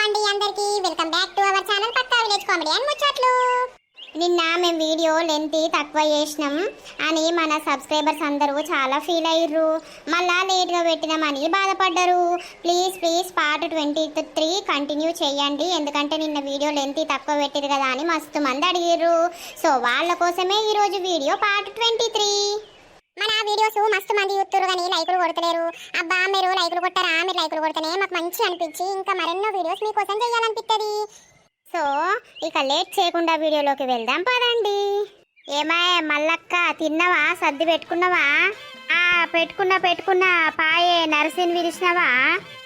అండి అందరికి welcome back to our channel పక్కా విలేజ్ కామెడీ అండ్ ముచ్చట్లు. నిన్న మేము వీడియో లెంత్ తక్కువ చేసినాం అని మన సబ్స్క్రైబర్స్ అందరూ చాలా ఫీల్ అయ్యారు. మళ్ళా లేట్గా పెట్టినామని బాధపడ్డారు. ప్లీజ్ పార్ట్ 23 కంటిన్యూ చేయండి, ఎందుకంటే నిన్న వీడియో లెంత్ తక్కువ పెట్టారు కదా అని మస్తు మంది అడిగారు. సో వాళ్ళ కోసమే ఈరోజు వీడియో పార్ట్ 23. మన వీడియోస్ మస్తు మంది చూస్తున్నారు కానీ లైకులు కొడతలేరు. అబ్బా మీరు లైకులు కొట్టారా? మీరు లైకులు కొడితేనే మాకు మంచి అనిపించి ఇంకా మరెన్నో వీడియోస్ మీకోసం చేయాలనిపిస్తుంది. సో ఇక లేట్ చేయకుండా వీడియోలోకి వెళ్దాం పదండి. ఏమాయ మల్లక్క, తిన్నవా? సర్ది పెట్టుకున్నావా? పెట్టుకున్నా పాయే నర్సిని పిలిచినవా?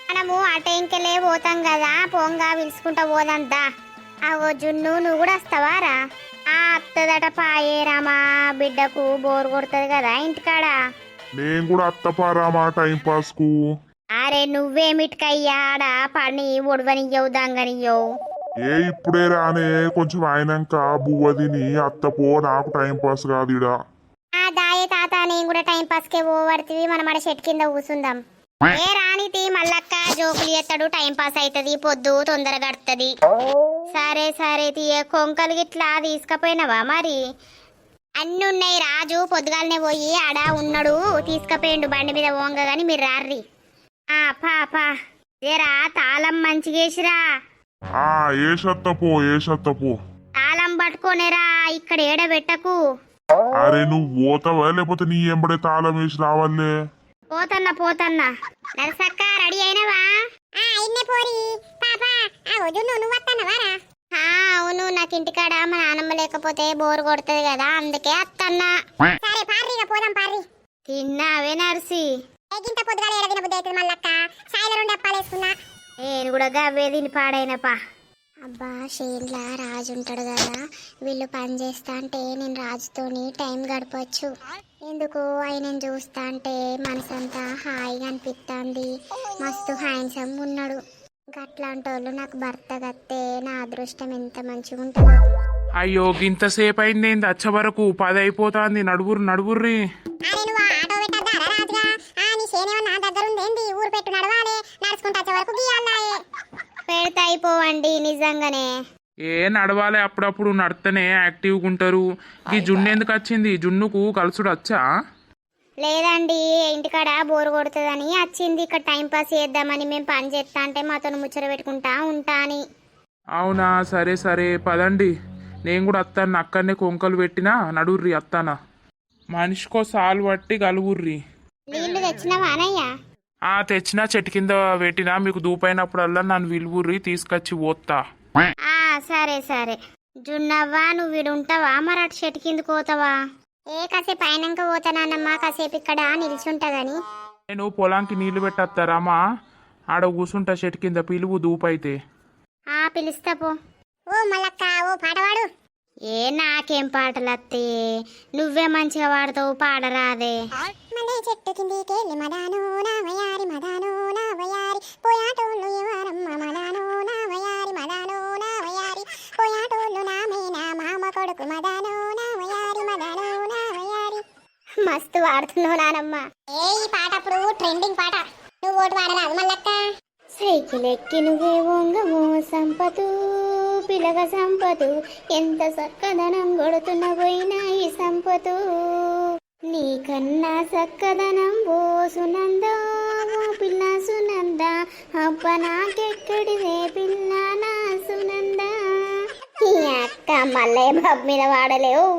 మనము ఆ టైంకెళ్ళే పోతాం కదా, పోంగా పిలుచుకుంటా పోదంతా. అవో జున్ను, నువ్వు కూడా వస్తావా రా? అత్తదట పాయే రామా, బిడ్డకు బోర్ కొడుతుంది కదా ఇంటికాడ. నేను కూడా అత్తపారామా టైం పాస్ కు. అరే నువ్వేమిటికయ్యాడ పని ఒడవనియ్యవు దంగనియ్యవు. ఇప్పుడే రానే, కొంచెం అయినాక బువ్వ తిని అత్తపో, నాకు టైం పాస్ కాదు ఇడా. దాయే తాత, నేను కూడా టైం పాస్ కే పోవడుతుంది, మనం మన చెట్టు కింద కూర్చుందాం. ఏ రానితి మల్లక్క జోకులు ఎత్తాడు, టైం పాస్ అవుతుంది, పొద్దు తొందరగా గడుతుంది. సరే తీయ, కొంకలు గిట్లా తీసుకపోయినావా? మరి అన్ని ఉన్నాయి, రాజు పొద్దుగాలనే పోయి ఆడ ఉన్నాడు, తీసుకపోయిండు బండి మీద పోంగ గాని మీరు రార్రి. పా ఏరా తాళం మంచిగేసిరా. ఏసత్తపో తాళం పట్టుకోనేరా, ఇక్కడ ఏడ పెట్టకు. అరే నువ్వు పోతావా లేకపోతే నీ ఎంబడే తాళం వేసి రావాలే? పోతన్నా నరసక్క, రెడీ అయినవా? అవును, నాకు ఇంటికాడ మా నాన్నమ్మ లేకపోతే బోరు కొడుతుంది కదా, అందుకే అత్తన్నా. తిన్నావే నర్సి? నేను కూడా గవ్వే తిని పాడైనపా. అబ్బా షేన్లా రాజు ఉంటాడు కదా, వీళ్ళు పని చేస్తా అంటే నేను రాజుతోని టైం గడపచ్చు. ఎందుకు ఆయనను చూస్తా అంటే మనసంతా హాయిగా అనిపిస్తుంది. మస్తు హ్యాండ్సమ్ ఉన్నాడు. గట్లాంటి వాళ్ళు నాకు భర్త గత్తే నా అదృష్టం ఎంత మంచిగా ఉంటుందో. అయ్యో గింతసేపు అయింది, వచ్చే వరకు 10 అయిపోతుంది. నడుగుర్రి. పెడితే అయిపోవండి నిజంగానే. నడవాలి, అప్పుడప్పుడు నడితేనే యాక్టివ్గా ఉంటారు. ఈ జున్ను ఎందుకు వచ్చింది? జున్నుకు కలుసుడు వచ్చా? లేదండి, ఇంటికాడ బోర్ కొడుతుందని వచ్చింది. ఇక్కడ టైం పాస్ చేద్దామని మేము పని చేస్తా అంటే మాతో ముచ్చట పెట్టుకుంటా ఉంటా అని. అవునా, సరే పదండి. నేను కూడా అత్తాను, అక్కడనే కొంకలు పెట్టినా. నడుర్రి అత్తానా. మనిషికో సాలు పట్టి కలుగుర్రి. నీళ్లు తెచ్చినావా అనయ్య? తెచ్చినా, చెట్టు కింద పెట్టినా. మీకు దూపైనప్పుడల్లా నన్ను విలువుర్రి, తీసుకొచ్చి పోతా. సరే జున్నవ్వా, నువ్వు వీడు ఉంటావా? మరి అటు చెట్టు కిందకు పోతావా? కాసేపు అయినాక పోతానమ్మా, కాసేపు ఇక్కడ నిల్చుంటా గాని. నేను పొలానికి నీళ్లు పెట్టేస్తారామా, ఆడ కూసుంటా చెట్టు కింద. పిలువు దూపైతే. పిలుస్తా పో. ఓ మల్లక్క, ఓ పాట పాడు. నాకేం పాటలు అత్తే, నువ్వే మంచిగా పాడతావు, పాడరాదే. చెట్టు కిందికెళ్ళి మదాను నా వయారి, మదాను నా వయారి, పోయాటోళ్ళు ఎవరమ్మ, మదాను నా వయారి, మదాను నా వయారి, పోయాటోళ్ళు నామేనా మామ కొడుకు, మదాను నా వయారి, మదాను నా వయారి. మస్తు పాడుతున్నావు నానమ్మ. ఈ పాట అప్పుడు ట్రెండింగ్ పాట. నువ్వు ఓటు పాడరాదు మల్లక్క. సైకిల్ ఎక్కి నువ్వే వంగమో సంపతు, పిలగ సంపతు, ఎంత చక్కదనం కొడుతున్న పోయినా ఈ సంపతు, నీకన్నా చక్కదనం ఓ సునందా, ఓ పిల్ల సునంద, అబ్బ నాకెక్కడిదే పిల్ల నా సునంద. అక్క మళ్ళీ బాబు మీద వాడలేవు.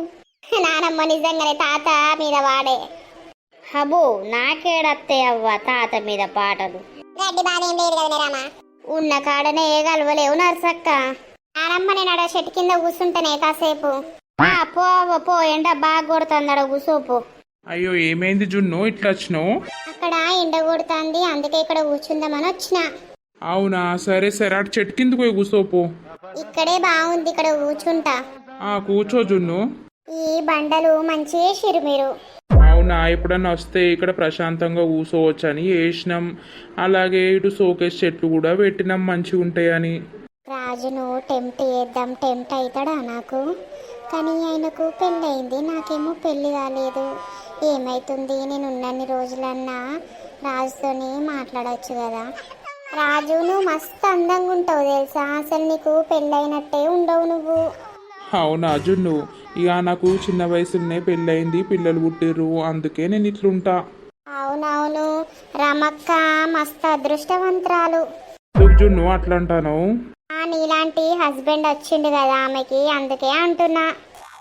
నానమ్మ నిజంగానే తాత మీద వాడే. హబో నాకేడత్తే అవ్వ తాత మీద పాటలు. గడ్డి బాధేం లేదు కదా రామా, ఉన్న కాడనే కలవలేవు నర్సక్క. నానమ్మ నేను అడ చెట్టు కింద కూర్చుంటానే కాసేపు. పో ఎండ బాగా కొడుతుంది, అడ కూసోపు. అయ్యో ఏమైంది జున్ను, ఇట్లా వచ్చినావు? అక్కడ ఎండ కొడుతుంది, అందుకే ఇక్కడ కూర్చుందామని వచ్చిన. అవునా, సరే అటు చెట్టు కింద పోయి కూసోపు. ఇక్కడే బాగుంది, ఇక్కడ కూర్చుంటా. కూర్చో జున్ను. ఈ బండలు మంచి వేసిరు మీరు. అవునా, ఎప్పుడన్నా వస్తే ఇక్కడ ప్రశాంతంగా కూర్చోవచ్చు అని వేసినాం. అలాగే ఇటు షోకేస్ చెట్లు కూడా పెట్టినాం, మంచిగా ఉంటాయని. రాజును టెంప్ట్ అవుతాడా నాకు? కానీ ఆయనకు పెళ్ళి అయింది, నాకేమో పెళ్ళి కాలేదు. ఏమైతుంది, నేను ఉన్నన్ని రోజులన్నా రాజుతోని మాట్లాడవచ్చు కదా. రాజు నువ్వు మస్తు అందంగా ఉంటావు తెలుసా, అసలు నీకు పెళ్ళైనట్టే ఉండవు నువ్వు. అవునా జున్ను, ఇక నాకు చిన్న వయసులోనే పెళ్ళయింది, పిల్లలు పుట్టిర్రు, అందుకే నేను ఇట్లుంటా. అవునవును, రమక్క మస్తు అదృష్టవంతురాలు. ఎందుకు జున్ను అట్లా అంటాను? నీలాంటి హస్బెండ్ వచ్చిండు కదా ఆమెకి, అందుకే అంటున్నా.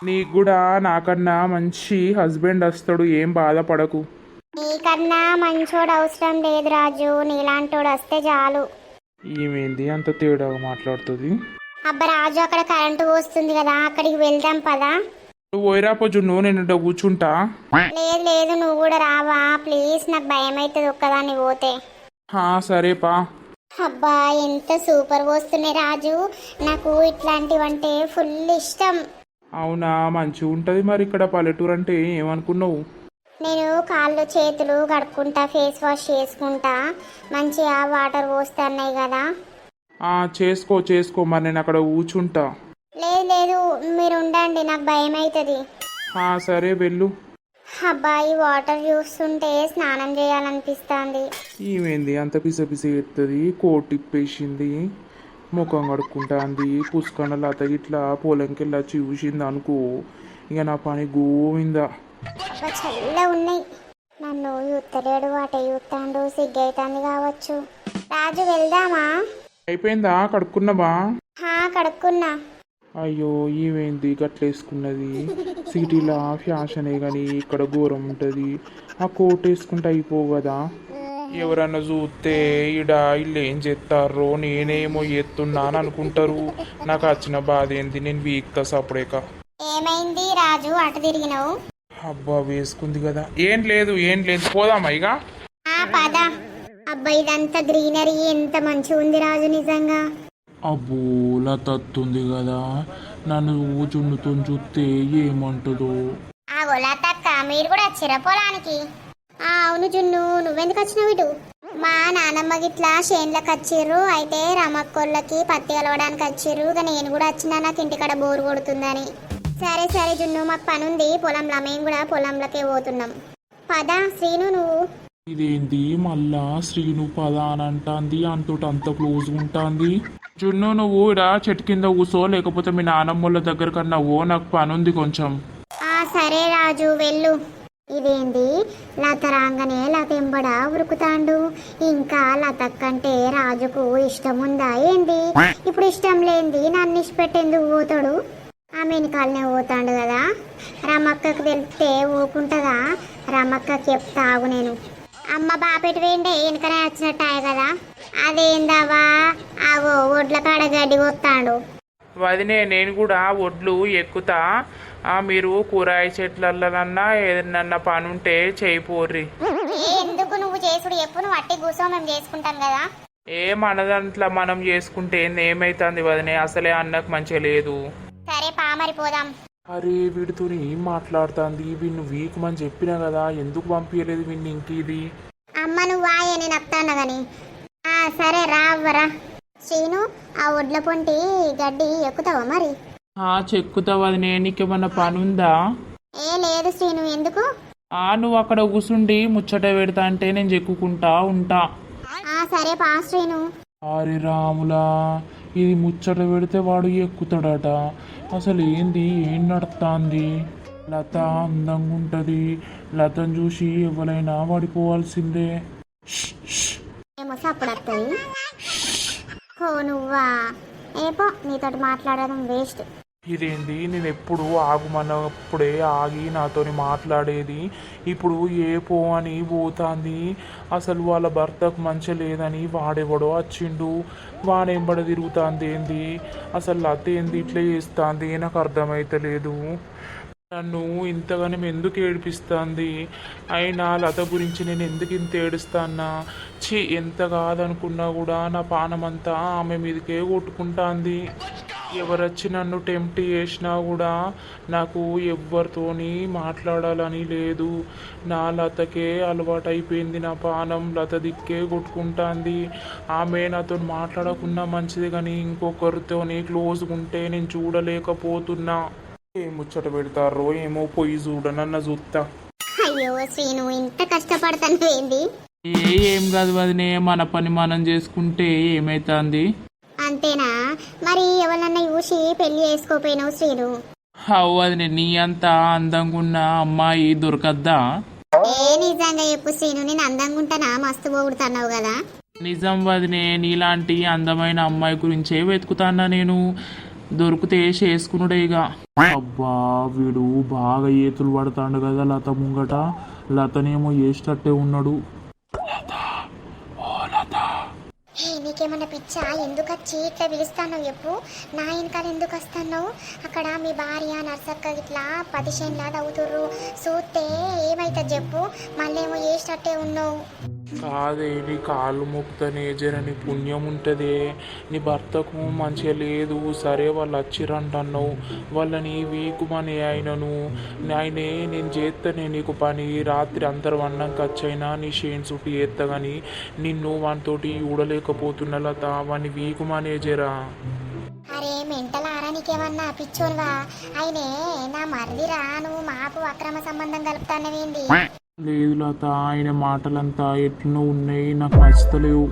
నీకు కూడా నాకన్నా మంచి హస్బెండ్ వస్తాడు, ఏం బాధపడకు. నీకన్నా మంచోడు అవసరం లేదు రాజు, నీలాంటోడు వస్తే చాలు. ఏమైంది అంత తేడాగా మాట్లాడుతుంది? అబ్బా రాజు, అక్కడ కరెంటు వస్తుంది కదా, అక్కడికి వెళ్దాం పదా. నువ్వు పోయిరాపో జున్ను, నేను ఇక్కడ కూర్చుంటా. లేదు లేదు, నువ్వు కూడా రావా ప్లీజ్, నాకు భయం అవుతుంది ఒక్కదాన్ని పోతే. సరేపా. అబ్బా ఎంత సూపర్ వస్తున్నాయి రాజు, నాకు ఇట్లాంటివంటే ఫుల్ ఇష్టం. అవునా, మంచిగా ఉంటుంది. మరి ఇక్కడ పల్లెటూరు అంటే ఏమనుకున్నావు? నేను కాళ్ళు చేతులు కడుక్కుంటా, ఫేస్ వాష్ చేసుకుంటా, మంచిగా వాటర్ పోస్తున్నాయి కదా. చేసుకో చేసుకో, మరి నేను అక్కడ కూర్చుంటా. లేదు లేదు, మీరు ఉండండి, నాకు భయం అవుతుంది. సరే వెళ్ళు. అబ్బాయి వాటర్ చూస్తుంటే స్నానం చేయాలనిపిస్తుంది. ఏమైంది అంత పిస పిస ఎత్తుంది? కోట్ తిప్పేసింది, ముఖం కడుక్కుంటుంది, పుష్కన్న లత ఇట్లా పొలంకెళ్ళి వచ్చి చూసింది అనుకో, ఇక నా పని గోవిందా. అబ్బా చల్ల ఉన్నాయి, నన్ను యూత్తలేడు వాట యూత్తాండు, సిగ్గైతుంది కావచ్చు. రాజు వెళ్దామా? అయిపోయిందా? కడుక్కున్నావా? కడుక్కున్నా. అయ్యో ఏమైంది గట్లేసుకున్నది? సిటీలో ఫ్యాషనే కానీ ఇక్కడ ఘోరం ఉంటుంది. ఆ కోట్ వేసుకుంటే అయిపోవు కదా. ఎవరన్నా చూస్తే ఈడ వీళ్ళు ఏం చేస్తారో, నేనేమో ఎత్తున్నాను అనుకుంటారు. నాకు వచ్చిన బాధ ఏంది, నేను వీక్తా సపడేక. ఏమైంది రాజు అటు తిరిగినావు? అబ్బా వేసుకుంది కదా. ఏం లేదు ఏం లేదు, పోదామా ఇక? పద. అబ్బా ఇదంతా గ్రీనరీ ఎంత మంచిగా ఉంది రాజు నిజంగా. అబ్బో లతుంది కదా, నన్ను చున్నుతో చూస్తే ఏమంటుందో. లతక్క మీరు కూడా వచ్చిరా పొలానికి? అవును జున్ను, నువ్వెందుకు వచ్చినావు ఇటు? మా నానమ్మ గిట్లా చేన్లకు వచ్చిర్రు, అయితే రమక్కోళ్ళకి పత్తి కలవడానికి వచ్చిర్రు, ఇక నేను కూడా వచ్చినా, నాకు ఇంటికాడ బోరు కొడుతుందని. సరే సరే జున్ను, మాకు పని ఉంది పొలంలో, మేము కూడా పొలంలోకే పోతున్నాం. పద శ్రీను నువ్వు. ఇదేంటి మళ్ళా శ్రీను పద అని అంటాంది, అంతటి అంత క్లోజ్ ఉంటుంది. జున్ను నువ్వు ఇడా చెట్టు కింద కూసో, లేకపోతే మీ నానమ్మల దగ్గర కన్నా ఓ, నాకు పని ఉంది కొంచెం. సరే రాజు వెళ్ళు. ఇదేంది లత రాగానే లత ఎంబడ ఉరుకుతాండు, ఇంకా లతక్కంటే రాజుకు ఇష్టం ఉందా ఏంది? ఇప్పుడు ఇష్టం లేనిది నన్ను ఇష్టపెట్టేందుకు పోతాడు? ఆమె వెనకాలనే పోతాడు కదా. రమక్కకు తెలిస్తే ఊకుంటుందా? రమక్కకి చెప్తా ఆగు నేను. అమ్మ బాపెట్టి వేయండి, వెనకనే వచ్చినట్టాయ కదా. అదేందావా, ఆగో ఒడ్ల కాడ గడ్డి కొత్తాడు. వదినే నేను కూడా ఒడ్లు ఎక్కుతా, మీరు కూరాయి చెట్లన్నా ఏదన్నా పని ఉంటే చేయిపోర్రి. ఎందుకు నువ్వు చేసుడు చెప్పు, నువ్వు అట్టి కూర్చో, మేము చేసుకుంటాం కదా. మనదంట్లా మనం చేసుకుంటే ఏమైతుంది వదినే, అసలే అన్నకు మంచిగా లేదు. సరే పామరి పోదాం. అరే వీడితో ఏం మాట్లాడుతుంది? వీడిని వీక్ అని చెప్పినా కదా, ఎందుకు పంపించలేదు వీడిని ఇంక? ఇది అమ్మ నువ్వు వాయే, నేను వస్తాను కానీ. సరే రావ్వరా. శ్రీను ఆ ఒడ్ల పొంటి గడ్డి ఎక్కుతావా మరి? చెక్కుతావు వదినే, నీకేమన్నా పని ఉందా? లేదు శ్రీను, ఎందుకు? నువ్వు అక్కడ కూసుండి ముచ్చట పెడతా అంటే నేను చెక్కుకుంటా ఉంటా. సరే పా శ్రీను. అరే రాములా, ఇది ముచ్చట పెడితే వాడు ఎక్కుతాడట. అసలు ఏంది, ఏం నడుస్తుంది? లత అందంగా ఉంటుంది, లతను చూసి ఎవరైనా పడిపోవాల్సిందే. ఏమో సప్పుడు వస్తుంది. నువ్వా ఏపో, నీతోటి మాట్లాడడం వేస్ట్. ఇదేంది, నేను ఎప్పుడు ఆగుమన్నప్పుడే ఆగి నాతోని మాట్లాడేది, ఇప్పుడు ఏ పో అని పోతాంది. అసలు వాళ్ళ భర్తకు మంచి లేదని వాడెవడో వచ్చిండు, వాడెంబడ తిరుగుతాంది ఏంది? అసలు లత ఏంది ఇట్లా చేస్తాంది, నాకు అర్థమైతలేదు. నన్ను ఇంతగానం ఎందుకు ఏడిపిస్తుంది? అయినా లత గురించి నేను ఎందుకు ఇంత ఏడుస్తానా? ఎంత కాదనుకున్నా కూడా నా పానమంతా ఆమె మీదకే కొట్టుకుంటాంది. ఎవరొచ్చి నన్ను టెంప్ట్ చేసినా కూడా నాకు ఎవరితోని మాట్లాడాలని లేదు. నా లతకే అలవాటు అయిపోయింది, నా పానం లత దిక్కే కొట్టుకుంటుంది. ఆమె నాతో మాట్లాడకున్నా మంచిది, కానీ ఇంకొకరితోని క్లోజ్గా ఉంటే నేను చూడలేకపోతున్నా. ఏం ముచ్చట పెడతారో ఏమో, పోయి చూడనన్న చూస్తా. అయ్యో శ్రీను, ఇంత కష్టపడతాను ఏంది? ఏం కాదు వదినే, మన పని మనం చేసుకుంటే ఏమైతుంది. అంతేనా? మరి ఎవరన్నా చూసి పెళ్లి చేసుకోపోయినావు శ్రీను? వదినే, నీ అంత అందంగా ఉన్న అమ్మాయి దొరకద్దా? నిజంగా చెప్పు శ్రీను, నేను అందంగా ఉంటానా? మస్తు పొగుడుతున్నావు కదా. నిజం వదినే, నీలాంటి అందమైన అమ్మాయి గురించే వెతుకుతానా నేను. దొరికితే చేసుకున్నాడే ఇక. అబ్బా, వీడు బాగా ఏతులు పడతాడు కదా లత ముంగట. లతనేమో వేసేటట్టే ఉన్నాడు. నీకేమన్నా పిచ్చా? ఎందుకు వచ్చి ఇట్లా పిలుస్తాను చెప్పు? నా వెనకాల ఎందుకు వస్తున్నావు? అక్కడ మీ భార్య నర్సక్క ఇట్లా 10 చేనులా అవుతుర్రు, చూస్తే ఏమైతుంది చెప్పు? మళ్ళేమో వేసేటట్టే ఉన్నావు. కాదే, నీ కాళ్ళు మొక్కుతానే జర నీ పుణ్యం ఉంటుంది. నీ భర్తకు మంచిగా లేదు, సరే వాళ్ళు వచ్చిరంటన్నావు. వాళ్ళని వీకుమని ఆయనను ఆయనే నేను చేస్తానే నీకు పని. రాత్రి అందరు వన్నాక వచ్చైనా నీ షేన్ చుట్టూ చేస్తా కానీ నిన్ను వానితోటి ఊడలేకపోతున్నా లత. వాడిని వీకుమనే జరా. అరే మెంటలారా, నీకేమన్నా పిచ్చోన్వా? ఆయనే నా మరిదిరా, నువ్వు మాకు అక్రమ సంబంధం కలుపుతానవేంది? లేదు లత, ఆయన మాటలంతా ఎట్లనో ఉన్నాయి, నాకు నచ్చుతలేవు.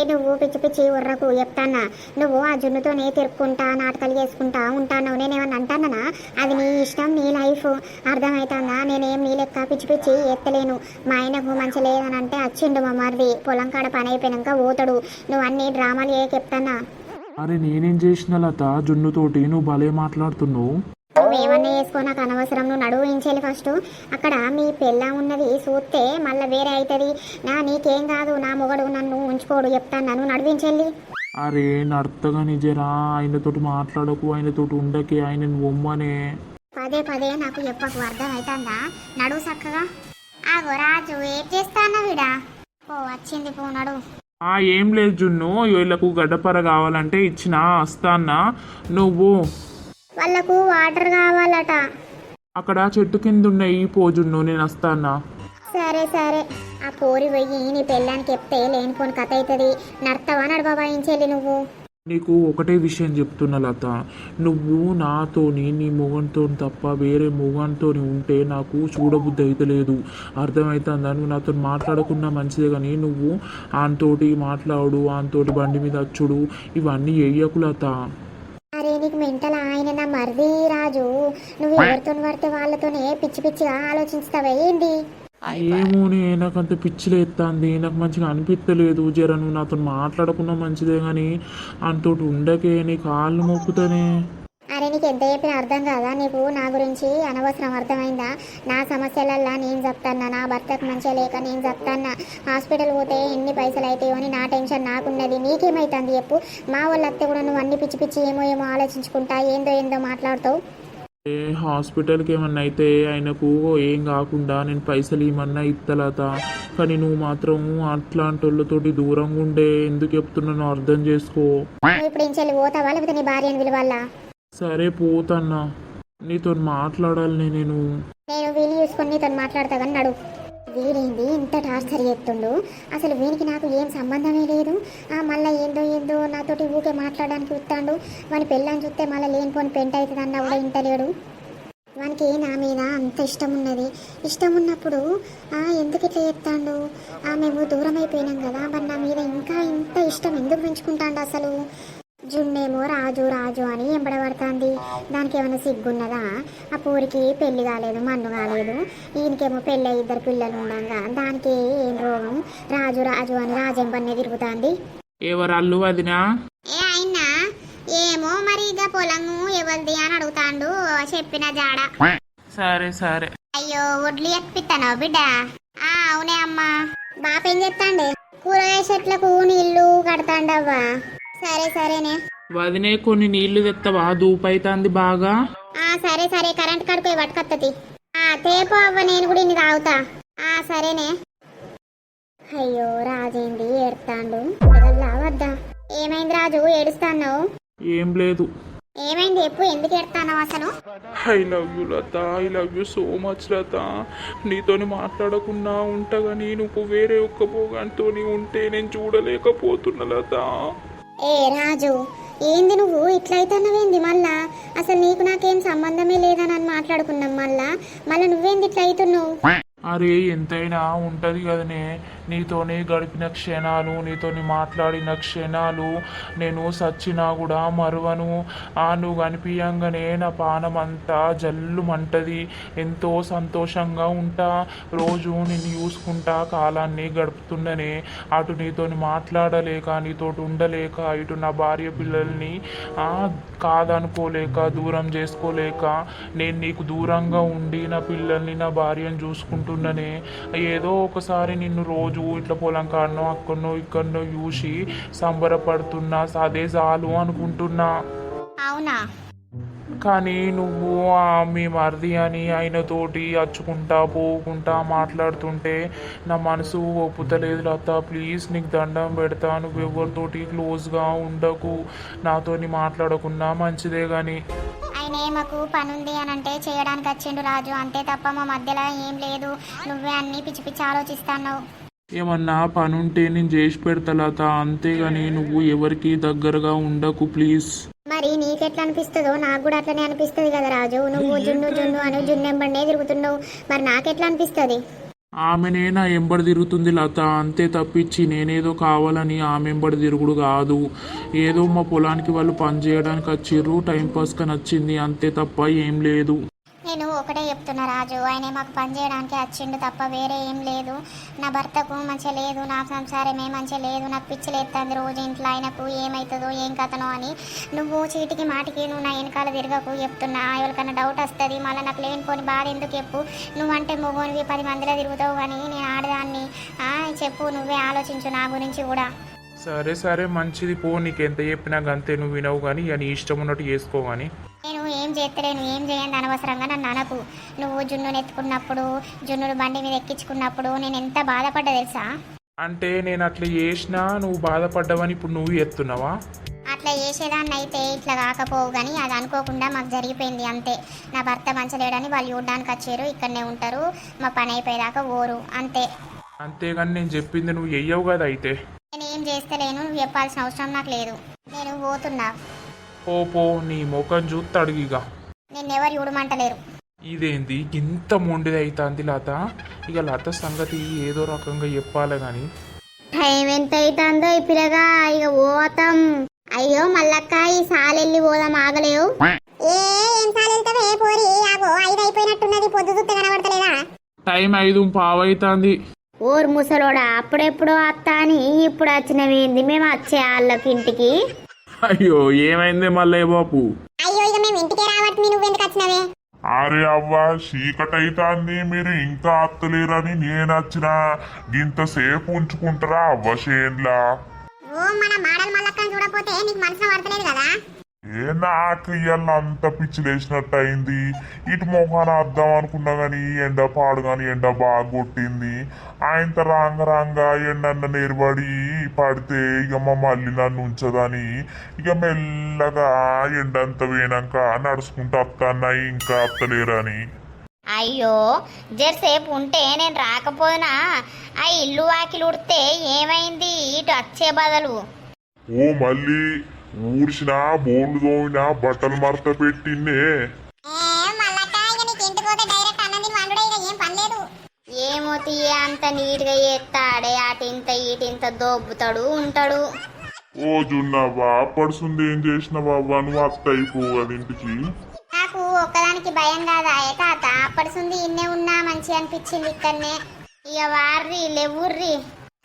నువ్వు పిచ్చి పిచ్చి ఉర్రకు చెప్తానా? నువ్వు ఆ జున్నుతోనే తిరుక్కుంటా నాటకాలు చేసుకుంటా ఉంటాను. నేనేమన్నా అంటానా? అది నీ ఇష్టం, నీ లైఫ్. అర్థమవుతుందా? నేనేం నీ లెక్క పిచ్చి పిచ్చి ఎత్తలేను. మా ఆయనకు మంచి లేదని అంటే వచ్చిండు మా మరిది. పొలం కాడ పని అయిపోయినాక పోతాడు. నువ్వు అన్ని డ్రామాలు చెప్తానా? అరే నేనేం చేసిన లత జున్నుతోటి? నువ్వు భలే మాట్లాడుతున్నావు. నువ్వేమన్నా వేసుకో, నాకు అనవసరం. నువ్వు నడువు ఇంచేలి ఫస్ట్. అక్కడ మీ పెళ్ళ ఉన్నది చూస్తే మళ్ళీ వేరే అవుతుంది. నీకేం కాదు, నా మొగడు నన్ను ఉంచుకోడు చెప్తాను. నన్ను నడివించెల్లి. అరే నడతగా నిజరా, ఆయనతోటి మాట్లాడకు, ఆయనతోటి ఉండకే, ఆయన బొమ్మనే. పదే పదే నాకు చెప్పకు, అర్థం అవుతుందా? నడువు చక్కగా. ఆగో రాజు, ఏం చేస్తానా వీడా? వచ్చింది పో, నడువు. ఏం లేదు జున్ను, వీళ్ళకు గడ్డపర కావాలంటే ఇచ్చినా వస్తానా. నువ్వు వాళ్ళకు వాటర్ కావాలట. అక్కడ చెట్టు కింద ఉన్నాయి, పో జున్ను, నేను వస్తానా. సరే సరే. ఆ పోరి పోయి నీ పెళ్ళానికి చెప్తే లేనిపోని కథ అవుతుంది. నడతావా నడబాయించేది నువ్వు? నీకు ఒకటే విషయం చెప్తున్నా లత, నువ్వు నాతోని నీ మొగంతో తప్ప వేరే మొగంతో ఉంటే నాకు చూడబుద్ధి అయితే లేదు. అర్థమవుతుందా? నువ్వు నాతో మాట్లాడకుండా మంచిదే కానీ నువ్వు ఆయనతోటి మాట్లాడు, ఆయనతోటి బండి మీద వచ్చుడు, ఇవన్నీ వెయ్యకు లత. అరే నీకు మెంటల్, ఆయన నా మరిది రాజు. నువ్వు ఎవరితో పడితే వాళ్ళతోనే పిచ్చి పిచ్చిగా ఆలోచిస్తావా ఏంది? ఏమోనే, నాకు అంత పిచ్చిలేస్తుంది, నాకు మంచిగా అనిపించలేదు. జర నువ్వు నాతో మాట్లాడకుండా మంచిదే కానీ అంతోటి ఉండకే, నీ కాళ్ళు మొక్కుతానే. అరే నీకు ఎంత చెప్పినా అర్థం కాదా? నీకు నా గురించి అనవసరం, అర్థమైందా? నా సమస్యలల్లా నేను చెప్తాన్నా, నా భర్తకు మంచిగా లేక నేను చెప్తాన్నా. హాస్పిటల్ పోతే ఎన్ని పైసలు అవుతాయో అని నా టెన్షన్ నాకున్నది. నీకేమైతుంది చెప్పు? మా వాళ్ళు అత్తే కూడా నువ్వు అన్ని పిచ్చి పిచ్చి ఏమో ఏమో ఆలోచించుకుంటా ఏందో ఏందో మాట్లాడుతావు. హాస్పిటల్కి ఏమన్నా అయితే ఆయనకు ఏం కాకుండా నేను పైసలు ఏమన్నా ఇస్తలత, కానీ నువ్వు మాత్రం అట్లాంటి వాళ్ళతోటి దూరంగా ఉండే. ఎందుకు చెప్తున్నాను అర్థం చేసుకో. ఇప్పుడు ఏం చెల్లి పోతావా, లేకపోతే నీ భార్యను పిలవాలా? సరే పోతన్నా, నీతో మాట్లాడాలి నేను. వీలు చూసుకొని నీతో మాట్లాడతా కానీ నడు. వీడేంది ఇంత టార్చర్ చేస్తుండు? అసలు వీనికి నాకు ఏం సంబంధమే లేదు. మళ్ళీ ఏందో ఏందో నాతోటి ఊకే మాట్లాడడానికి వస్తాడు. వాని పెళ్ళని చూస్తే మళ్ళీ లేనిపోని పెంట అవుతుంది అన్న కూడా ఇంటలేడు. వానికి నా మీద అంత ఇష్టం ఉన్నది. ఇష్టం ఉన్నప్పుడు ఎందుకు ఇట్లా చెప్తాడు? మేము దూరం అయిపోయినాం కదా, మరి నా మీద ఇంకా ఇంత ఇష్టం ఎందుకు పెంచుకుంటాడు అసలు? జున్నేమో రాజు రాజు అని ఎంబడబడుతుంది. దానికి ఏమైనా సిగ్గున్నదా? ఆ పూరికి పెళ్లి కాలేదు, మన్ను కాలేదు. ఈయనకేమో పెళ్ళి 2 పిల్లలు ఉండగా దానికి ఏం రోగం? రాజు రాజు అని రాజెంబన్నే తిరుగుతుంది. ఎవరల్లు వదినా? అయినా ఏమో మరి ఇక పొలము ఎవరిది అని అడుగుతాండు, చెప్పిన జాడ. సరే సరే. అయ్యో వడ్లు ఎక్కిస్తాను బిడ్డ. అవునే అమ్మా. బాపేం చెప్తాండే? కూరగాయ చెట్లకు నీళ్లు కడతాండవ్వా. సరే సరేనే వదినే, కొన్ని నీళ్లు తెత్తవా? దూపైతాంది బాగా. సరే సరే, కరెంట్ కాడిపోయి పట్టుకత్తది. తేపో అవ్వ, నేను కూడా ఇన్ని తాగుతా. సరేనే. అయ్యో రాజేంది ఏడుతాండు? వద్దా? ఏమైంది రాజు, ఏడుస్తాన్నావు? ఏం లేదు. ఏమైంది చెప్పు, ఎందుకు ఏడుతాన్నావు అసలు? I love you Lata, I love you so much Lata. నీతోని మాట్లాడకుండా ఉంటగాని నువ్వు వేరే ఒక్క పోగానితో ఉంటే నేను చూడలేకపోతున్నా లత. రాజు, ఏంది నువ్వు ఇట్లయితున్నావేంది? మళ్ళా అసలు నీకు నాకేం సంబంధమే లేదని మాట్లాడుకున్నాం. మళ్ళా నువ్వేంది ఇట్లా అవుతున్నావు? అరే ఎంతైనా ఉంటుంది కదనే, నీతోనే గడిపిన క్షణాలు, నీతోని మాట్లాడిన క్షణాలు నేను సచ్చినా కూడా మరువను. నువ్వు కనిపించగానే నా పానమంతా జల్లుమంటది, ఎంతో సంతోషంగా ఉంటా. రోజు నిన్ను చూసుకుంటా కాలాన్ని గడుపుతున్ననే. అటు నీతోని మాట్లాడలేక, నీతోటి ఉండలేక, ఇటు నా భార్య పిల్లల్ని కాదనుకోలేక, దూరం చేసుకోలేక, నేను నీకు దూరంగా ఉండి నా పిల్లల్ని నా భార్యను చూసుకుంటున్నానే. ఏదో ఒకసారి నిన్ను రోజు ఇట్లా పొలం కాడనో అక్కడనో ఇక్కడనో చూసి సంబరపడుతున్నా, అదే చాలు అనుకుంటున్నా. అవునా? కానీ నువ్వు మీ మరిది అని ఆయనతోటి అచ్చుకుంటా పోకుంటా మాట్లాడుతుంటే నా మనసు ఒప్పుతలేదు లత. ప్లీజ్ నీకు దండం పెడతా, నువ్వు ఎవరితోటి క్లోజ్గా ఉండకు, నాతోని మాట్లాడకున్నా మంచిదే. కానీ ఆయనే మాకు పనుంది అని అంటే చేయడానికి వచ్చిండు రాజు, అంతే తప్ప మా మధ్యలో ఏం లేదు. నువ్వే అన్ని పిచ్చి పిచ్చి ఆలోచిస్తున్నావు. ఏమన్నా పనుంటే నేను చేసి పెడతా లత, అంతేగాని నువ్వు ఎవరికి దగ్గరగా ఉండకు ప్లీజ్. మరి నీకెట్లా అనిపిస్తుందో నాకు కూడా అట్లనే అనిపిస్తుంది కదా రాజు. నువ్వు జున్ను జున్ను అని జున్నెంబడినే తిరుగుతున్నావు, మరి నాకెట్లా అనిపిస్తుంది? ఆమెనే నా ఎంబడి తిరుగుతుంది లత, అంతే తప్పించి నేనేదో కావాలని ఆమె ఎంబడి తిరుగుడు కాదు. ఏదో మా పొలానికి వాళ్ళు పని చేయడానికి వచ్చిర్రు, టైంపాస్గా నచ్చింది, అంతే తప్ప ఏం లేదు. నేను ఒకటే చెప్తున్నా రాజు, ఆయనే మాకు పని చేయడానికి వచ్చిండు తప్ప వేరే ఏం లేదు. నా భర్తకు మంచిగా లేదు, నా సంసారమే మంచిగా లేదు, నాకు పిచ్చి లేస్తుంది రోజు ఇంట్లో. ఆయనకు ఏమవుతుందో ఏం కథనో అని నువ్వు చీటికి మాటికి నువ్వు నా వెనకాల తిరగకు చెప్తున్నా. ఎవరికన్నా డౌట్ వస్తుంది, మళ్ళీ నాకు లేనిపోని బాధ ఎందుకు చెప్పు. నువ్వంటే మొగోనివి 10 మందిలో తిరుగుతావు, కానీ నేను ఆడదాన్ని. చెప్పు, నువ్వే ఆలోచించు నా గురించి కూడా. సరే సరే మంచిది పో, నీకు ఎంత చెప్పినా గంతే, నువ్వు వినవు కానీ ఇక నీ ఇష్టం ఉన్నట్టు చేసుకో. కానీ నేను ఏం చేస్తలేను, ఏం చేయండి అనవసరంగా నన్ను అనకు. నువ్వు జున్నును ఎత్తుకున్నప్పుడు, జున్నును బండి మీద ఎక్కించుకున్నప్పుడు నేను ఎంత బాధపడ్డా తెలుసా? అంటే నేను అట్లా చేసినా నువ్వు బాధపడ్డావని ఇప్పుడు నువ్వు ఎత్తున్నావా? అట్లా చేసేదాన్ని అయితే ఇట్లా కాకపోవు, కానీ అది అనుకోకుండా మాకు జరిగిపోయింది అంతే. నా భర్త మంచలేడని వాళ్ళు చూడడానికి వచ్చారు, ఇక్కడనే ఉంటారు, మా పని అయిపోయేదాకా ఓరు అంతే. అంతేగాని నేను చెప్పింది నువ్వు చెయ్యవు కదా. అయితే నేను ఏం చేస్తలేను, నువ్వు చెప్పాల్సిన అవసరం నాకు లేదు. నేను పోతున్నా. పో, నీ ముఖం చూస్తే అడుగిగా. నిన్నెవరు చూడమంటలేరు. ఇదేంది ఇంత మొండిది అవుతుంది లత? ఇక లత సంగతి ఏదో రకంగా చెప్పాలి కానీ టైం ఎంత అవుతుందో ఈ పిల్లగా, ఇక పోతాం. అయ్యో మల్లక్క, ఈ సాలెళ్ళి పోదాం, ఆగలేవు. ఏం సాలెళ్తావే పోరి, ఆగో 5 అయిపోయినట్టున్నది, పొద్దు చూస్తే కనబడతలేదా? టైం 5:15 అవుతుంది. ఓరు ముసలోడా, అప్పుడెప్పుడో అత్త అని ఇప్పుడు వచ్చినవేంది? మేము వచ్చే వాళ్ళకి ఇంటికి. అయ్యో ఏమైంది మళ్ళీ బాపు? అయ్యో ఇక మేము ఇంటికే రావట్టు, నువ్వెందుకు వచ్చినవే? అరే అవ్వ, చీకటైతాంది, మీరు ఇంకా అత్తలేరని నేను వచ్చిన. ఇంతసేపు ఉంచుకుంటారా అవ్వ చేన్లా? ఓ మన మాడల్ మల్లక్కని చూడపోతే నీకు మనసులో పడతలేదు కదా? నాకు ఇవాళ అంత పిచ్చి లేచినట్టు అయింది. ఇటు మొహాన అద్దాం అనుకున్నా గాని ఎండ పాడు గాని ఎండ బాగా కొట్టింది. ఆయనతో రాంగ ఎండన్న నేర్బడి పడితే ఇక మా మళ్ళీ నన్ను ఉంచదని ఇక మెల్లగా ఎండంత పోయినాక నడుచుకుంటూ అత్తన్నాయి, ఇంకా అత్తలేరని. అయ్యో జరసేపు ఉంటే నేను రాకపోయినా ఆ ఇల్లు వాకిలు ఉడితే ఏమైంది? ఇటు వచ్చే బదులు ఓ మళ్ళీ ఊడ్చినా, బోన్లు తోమినా, బట్టలు మడత పెట్టిన్నే. ఏమో తీయ, అంత నీట్ గా చేస్తాడే, అటింత ఇటింత దోబ్బుతాడు ఉంటాడు. ఓ జున్నవ్వా, పడుసుంది ఏం చేసినవా నువ్వు? అత్త అయిపోవాలి ఇంటికి. నాకు ఒక్కదానికి భయం కాదా తాత? అప్పటిసుంది ఇన్నే ఉన్నా మంచి అనిపించింది ఇక్కడనే. ఇక వార్రి లేవుర్రి.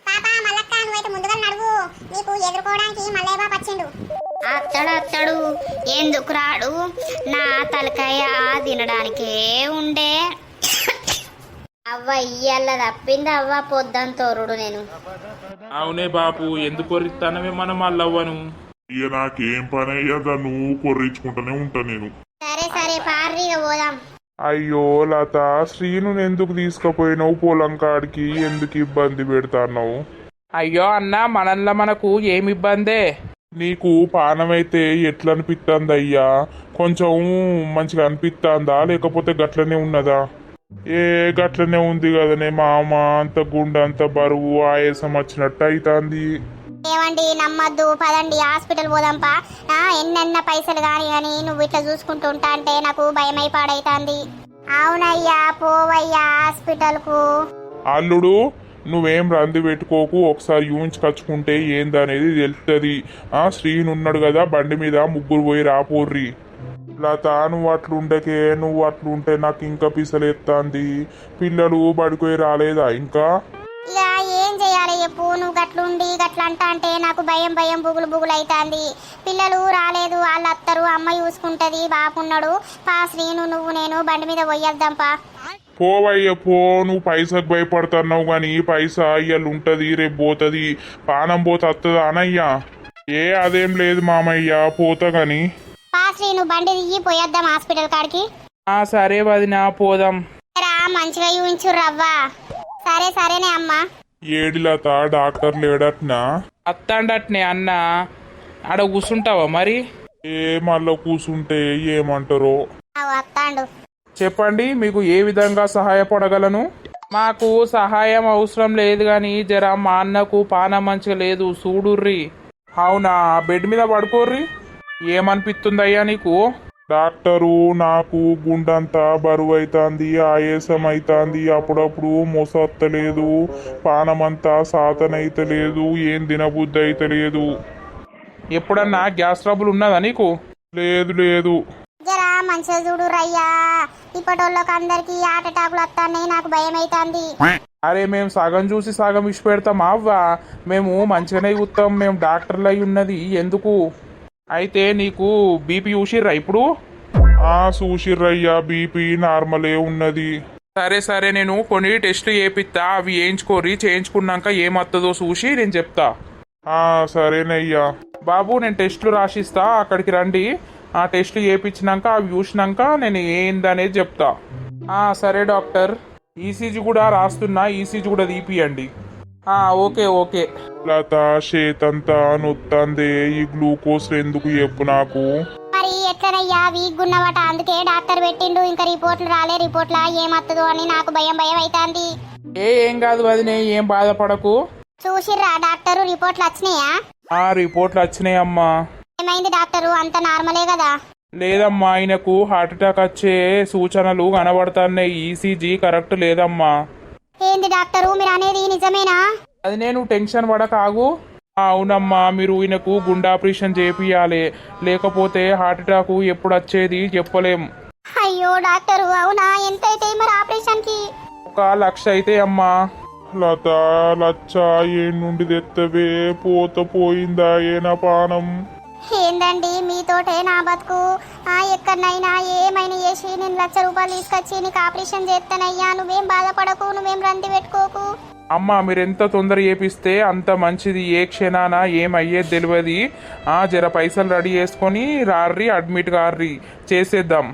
పాపా మల్లక్క, నువ్వైతే ముందుగా నడువు, నీకు ఎదుర్కోవడానికి మల్లయ్య బాబు వచ్చిండు. అత్తడు ఎందుకు రాడు? నా తలకాయ తినడానికే ఉండే. అవ్వ ఇయ్యాల తప్పింది అవ్వ పొద్దున్న తోరుడు నేను. అవునే బాపు, ఎందుకు కొరిస్తానవే మనం అల్లవ్వను? ఇక నాకేం పని అయ్యాక నువ్వు కొర్రించుకుంటూనే ఉంటా నేను. సరే సరే పార్రీగా పోదాం. అయ్యో లత, శ్రీను ఎందుకు తీసుకుపోయినావు పొలం కాడికి? ఎందుకు ఇబ్బంది పెడతాన్నావు? అయ్యో అన్న, మనల్లా మనకు ఏమి ఇబ్బందే? నీకు పానమైతే ఎట్లా అనిపిస్తుంది అయ్యా? కొంచెం మంచిగా అనిపిస్తుందా లేకపోతే గట్లనే ఉన్నదా? గట్లనే ఉంది కదనే మామ, అంత గుండె అంత బరువు ఆయాసం వచ్చినట్టు అవుతుంది. ఏమండి నమ్మద్దు, పదండి హాస్పిటల్ పోదాంపా. ఎన్నెన్న పైసలు కానీ నువ్వు ఇట్లా చూసుకుంటూ ఉంటా అంటే నాకు భయం అయిపాడైతుంది. అవునయ్యా పోవయ్యా హాస్పిటల్కు. అల్లుడు నువ్వేం రంది పెట్టుకోకు, ఒకసారి యూంచుకచ్చుకుంటే ఏందనేది తెలుస్తుంది. శ్రీనున్నాడు కదా బండి మీద, ముగ్గురు పోయి రాపోర్రి. లత నువ్వు అట్లుండకే, నువ్వు అట్లుంటే నాకు ఇంకా పిసలెత్తాంది. పిల్లలు బడిపోయి రాలేదా ఇంకా? ఇక ఏం చేయాలి చెప్పు, నువ్వు గట్లుండి గట్లంటా అంటే నాకు భయం భయం బుగులు బుగులు అవుతుంది. పిల్లలు రాలేదు, వాళ్ళు అత్తరు, అమ్మ చూసుకుంటది, బాపున్నాడు. పా శ్రీను నువ్వు నేను బండి మీద పోయేద్దాంపా. పోవయ్య పో, నువ్వు పైసకు భయపడుతున్నావు కానీ పైసా ఇయ్యాలు ఉంటుంది, రేపు పోతుంది. పానం పోతే వస్తుందా అనయ్యా? అదేం లేదు మామయ్య, పోతా గాని. పా శ్రీను బండి దిగి పోయేద్దాం హాస్పిటల్ కాడికి. సరే వదినా పోదాం. రా మంచిగా చూయించు రవ్వా. సరే సరేనే అమ్మా. ఏడిలత డాక్టర్ లేడట్నా? అత్తండట్నే అన్న, ఆడ కూర్చుంటావా మరి? మళ్ళా కూసుంటే ఏమంటారో. వస్తాండు. చెప్పండి, మీకు ఏ విధంగా సహాయపడగలను? మాకు సహాయం అవసరం లేదు కానీ జర మా అన్నకు పానం మంచిగా లేదు, చూడుర్రి. అవునా, బెడ్ మీద పడుకోర్రి. ఏమనిపిస్తుందయ్యా నీకు? డాక్టరు నాకు గుండంతా బరువు అవుతుంది, ఆయాసం అవుతుంది, అప్పుడప్పుడు మొసత్తలేదు, పానమంతా సాతనైతలేదు, ఏం తినబుద్ధి అయితలేదు. ఎప్పుడన్నా గ్యాస్ ట్రబుల్ ఉన్నదా నీకు? లేదు లేదు. జరా మంచిగా చూడు రయ్యా, ఇప్పటోళ్ళకి అందరికి హార్ట్ అటాకులు వస్తాయి, నాకు భయం అవుతుంది. అరే మేము సగం చూసి సగం ఇష్ట పెడతాం అవ్వా, మేము మంచిగానే చూస్తాం, మేము డాక్టర్లు అయి ఉన్నది ఎందుకు. అయితే నీకు బీపీ చూసిర్రా ఇప్పుడు? చూసిర్రయ్యా, బీపీ నార్మలే ఉన్నది. సరే సరే, నేను కొన్ని టెస్టులు చేపిస్తా, అవి వేయించుకోరి, చేయించుకున్నాక ఏమవుతుందో చూసి నేను చెప్తా. సరేనయ్యా. బాబు నేను టెస్టులు రాసిస్తా, అక్కడికి రండి. ఆ టెస్టులు చేయించినాక అవి చూసినాక నేను ఏందనేది చెప్తా. సరే డాక్టర్, ఈసీజీ కూడా రాస్తున్నా, ఈసీజీ కూడా తీపియండి. Okay okay. లత చేతంతా నొత్తందే, ఈ గ్లూకోజ్ ఎందుకు చెప్పు నాకు. మరి ఎట్లనయ్యా, వీక్ ఉన్నవట, అందుకే డాక్టర్ పెట్టిండు. ఇంకా రిపోర్ట్లు రాలే, రిపోర్ట్లా ఏమత్తదో అని నాకు భయం భయం అవుతుంది. ఏం కాదు వదినే, ఏం బాధపడకు. చూసిర్రా డాక్టరు, రిపోర్ట్లు వచ్చినాయా? రిపోర్ట్లు వచ్చినాయమ్మా. ఏమైంది డాక్టరు, అంత నార్మలే కదా? లేదమ్మా, ఆయనకు హార్ట్ అటాక్ వచ్చే సూచనలు కనబడుతున్నాయి, ఈసీజీ కరెక్ట్ లేదమ్మా. ఏంది డాక్టరు మీరు అనేది నిజమేనా? అది నేను టెన్షన్ పడక ఆగు. అవునమ్మా, మీరు ఈయనకు గుండె ఆపరేషన్ చేపియాలి, లేకపోతే హార్ట్ అటాక్ ఎప్పుడు వచ్చేది చెప్పలేం. అయ్యో డాక్టరు, అవునా? ఎంత అయితే మరి ఆపరేషన్ కి? 1,00,000 అయితే అమ్మా. లత లచ్చ ఏం నుండి తెత్తవే, పోయిందా ఏనా పానం? ఏందండి మీతోటే నా బతుకు. ఎక్కడనైనా ఏమైనా చేసి నేను 1,00,000 రూపాయలు తీసుకొచ్చి నీకు ఆపరేషన్ చేస్తానయ్యా, నువ్వేం బాధపడకు, నువ్వేం రంది పెట్టుకోకు. అమ్మా మీరు ఎంత తొందర చేపిస్తే అంత మంచిది, ఏ క్షణాన ఏమయ్యేది తెలియదు. జర పైసలు రెడీ చేసుకొని రార్రి, అడ్మిట్ గార్రి, చేసేద్దాం.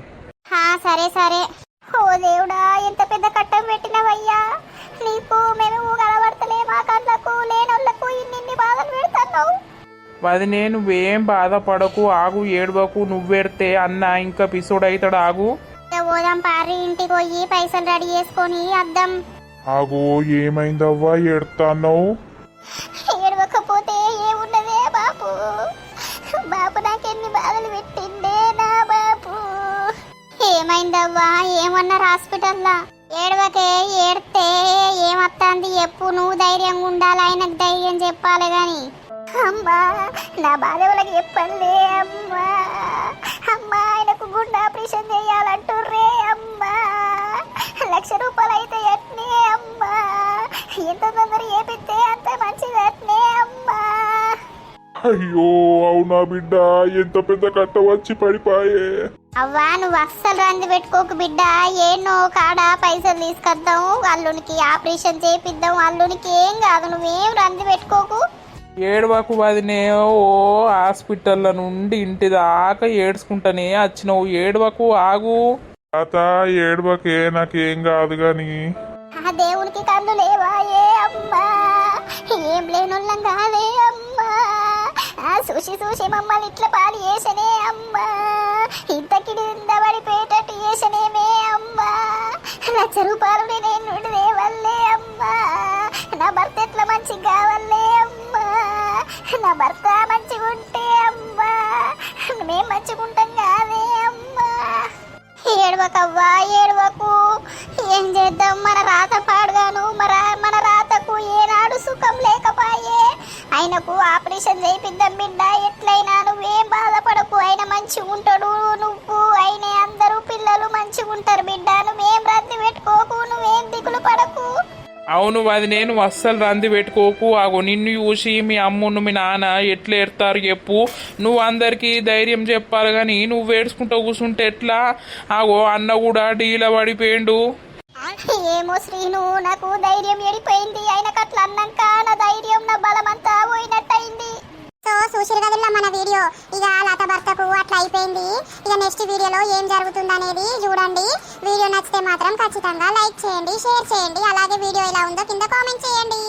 సరే సరే. ఓ దేవుడా, ఎంత పెద్ద కట్టం పెట్టినవయ్యా నీకు. మేము కనబడతలే మా కళ్ళకు, లేనోళ్లకు ఇన్ని బాధలు పెడతావు. వదినే నువ్వేం బాధపడకు, ఆగు, ఏడవకు. నువ్వెడితే అన్న ఇంకా పిసోడు అవుతాడు, ఆగు. పోదాం పారి, ఇంటికి పోయి పైసలు రెడీ చేసుకొని అద్దాం. ఆగో, ఏమైందవ్వా ఏడుతాన్నావు? ఏడవకపోతే ఏమున్నదే బాపు, బాపు నాకెన్ని బాధలు పెట్టిండే నా బాపు. ఏమైందవ్వా, ఏమన్నారు హాస్పిటల్లా? ఏడవకే, ఏడితే ఏమత్తాంది చెప్పు, నువ్వు ధైర్యంగా ఉండాలి, ఆయనకు ధైర్యం చెప్పాలి గాని. అమ్మా నా బాధ వాళ్ళకి చెప్పలే అమ్మా. అమ్మా ఆయనకు గుండె ఆపరేషన్ చేయాలంటుర్రే అమ్మా. 1,00,000 రూపాయలు అయితే ఎట్నే అమ్మా, ఎంత తొందర చేపిస్తే అంత మంచిది అట్నే అమ్మా. అయ్యో అవునా బిడ్డ, ఎంత పెద్ద కట్ట వచ్చి పడిపాయే. అవ్వా నువ్వు అస్సలు రంది పెట్టుకోకు బిడ్డ, ఏనో కాడ పైసలు తీసుకొద్దాం, అల్లునికి ఆపరేషన్ చేపిద్దాం, అల్లునికి ఏం కాదు, నువ్వేం రంది పెట్టుకోకు. ఏడవకు వదినే, హాస్పిటల్ నుండి ఇంటి దాకా ఏడ్చుకుంటానే వచ్చినావు, ఏడవకు, ఆగు. తాత ఏడవకే, నాకేం కాదు గాని. దేవునికి కళ్ళు లేవా ఏ అమ్మా, ఏం లేనోళ్ళం కాదే అమ్మా. చూసి చూసి మమ్మల్ని ఇట్లా పాలు చేసనే అమ్మా, ఇంత కిందబడి పేటట్టు చేసనేమే అమ్మా. 1,00,000 రూపాయలు నేను నుండి దేవల్లే అమ్మా. నా భర్త ఎట్లా మంచిగా కావాలే అమ్మా, నా భర్త మంచిగా ఉంటే అమ్మా మేము మంచిగా ఉంటాం కాదే అమ్మా. ఏడవకవ్వా ఏడవకు. ఏం చేద్దాం, మన రాత పాడుగాను, మన రాతకు ఏనాడు సుఖం లేకపాయే. ఆయనకు ఆపరేషన్ చేయిద్దాం బిడ్డ, ఎట్లయినా నువ్వేం బాధపడకు. ఆయన మంచిగా ఉంటాడు, నువ్వు ఆయన అందరూ పిల్లలు మంచిగా ఉంటారు బిడ్డ. నువ్వేం రద్దు పెట్టుకోకు, నువ్వేం దిగులు పడకు. అవును వదినే, నువ్వు అస్సలు రంది పెట్టుకోకు. ఆగో నిన్ను చూసి మీ అమ్మును మీ నాన్న ఎట్లా ఏడతారు చెప్పు. నువ్వు అందరికీ ధైర్యం చెప్పాలి కానీ నువ్వు ఏడ్చుకుంటూ కూర్చుంటే ఎట్లా? ఆగో అన్న కూడా డీల పడిపోయిండు. ఏమో శ్రీను, నాకు ధైర్యం ఎడిపోయింది. ఆయనకు అట్లా అన్నాక నా ధైర్యం నా బలం అంతా పోయినట్టయింది. సో చూసిరు కదల్లా మన వీడియో. ఇక లత భర్తకు అట్లా అయిపోయింది. ఇక నెక్స్ట్ వీడియోలో ఏం జరుగుతుందనేది చూడండి. వీడియో నచ్చితే మాత్రం ఖచ్చితంగా లైక్ చేయండి, షేర్ చేయండి. అలాగే వీడియో ఎలా ఉందో కింద కామెంట్ చేయండి.